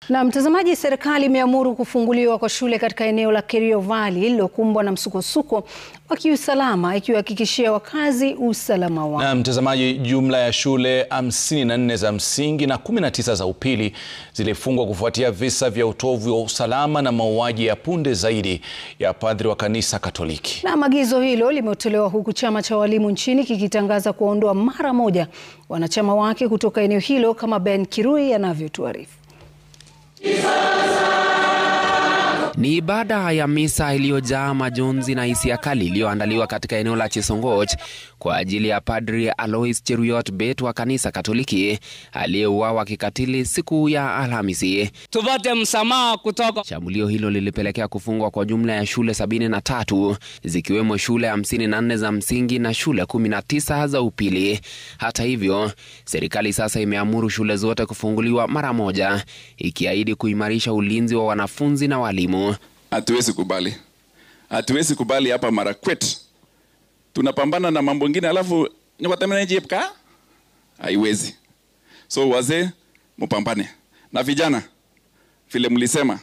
Na mtazamaji, serikali imeamuru kufunguliwa kwa shule katika eneo la Kerio Valley lililokumbwa na msukosuko wa kiusalama, ikihakikishia wakazi usalama wao. Na mtazamaji, jumla ya shule 54 za msingi na 19 za upili zilifungwa kufuatia visa vya utovu wa usalama na mauaji ya punde zaidi ya padri wa kanisa Katoliki. Na agizo hilo limetolewa huku chama cha walimu nchini kikitangaza kuondoa mara moja wanachama wake kutoka eneo hilo, kama Ben Kirui anavyotuarifu. Ni ibada ya misa iliyojaa majonzi na hisia kali iliyoandaliwa katika eneo la Chesongoch kwa ajili ya Padri Alois Cheruiyot Bet wa kanisa Katoliki aliyeuawa kikatili siku ya Alhamisi. Tupate msamaha kutoka. Shambulio hilo lilipelekea kufungwa kwa jumla ya shule 73 zikiwemo shule 54 za msingi na shule 19 za upili. Hata hivyo, serikali sasa imeamuru shule zote kufunguliwa mara moja, ikiahidi kuimarisha ulinzi wa wanafunzi na walimu. Hatuwezi kubali hapa Marakwet tunapambana na mambo mengine alafu nyobatamena jipka haiwezi. So wazee mpambane, na vijana vile mlisema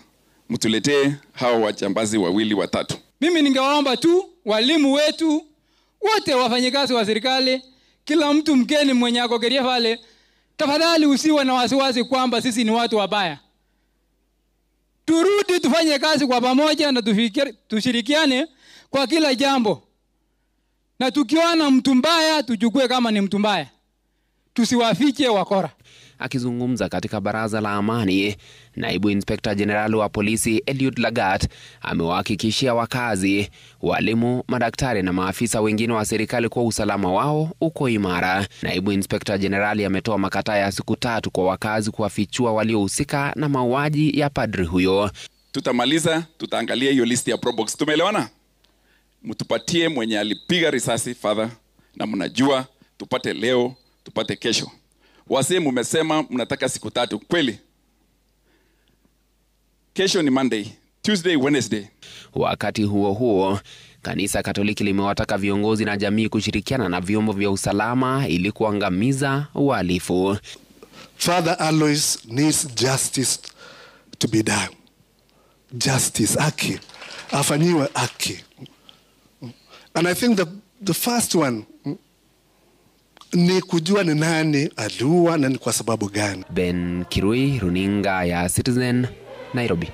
mtuletee hao wajambazi wawili watatu. Mimi ningewaomba tu walimu wetu wote, wafanyikazi wa serikali, kila mtu mgeni mwenye ako Kerio Valley, tafadhali usiwe na wasiwasi kwamba sisi ni watu wabaya. Turudi tufanye kazi kwa pamoja na tushirikiane kwa kila jambo. Na tukiona mtu mbaya tuchukue kama ni mtu mbaya, tusiwafiche wakora. Akizungumza katika baraza la amani, naibu inspekta jenerali wa polisi Eliud Lagat amewahakikishia wakazi, walimu, madaktari na maafisa wengine wa serikali kwa usalama wao uko imara. Naibu inspekta jenerali ametoa makataa ya siku 3 kwa wakazi kuwafichua waliohusika na mauaji ya padri huyo. Tutamaliza, tutaangalia hiyo list ya probox. Tumeelewana? Mtupatie mwenye alipiga risasi father, na mnajua tupate leo, tupate kesho. Wase mmesema mnataka siku 3, kweli? Kesho ni Monday, Tuesday, Wednesday. Wakati huo huo, kanisa Katoliki limewataka viongozi na jamii kushirikiana na vyombo vya usalama ili kuangamiza uhalifu. Father Alois needs justice to be done. Justice, haki. Afanyiwe haki. And I think the first one ni kujua ni nani aliua na ni kwa sababu gani. Ben Kirui, runinga ya Citizen, Nairobi.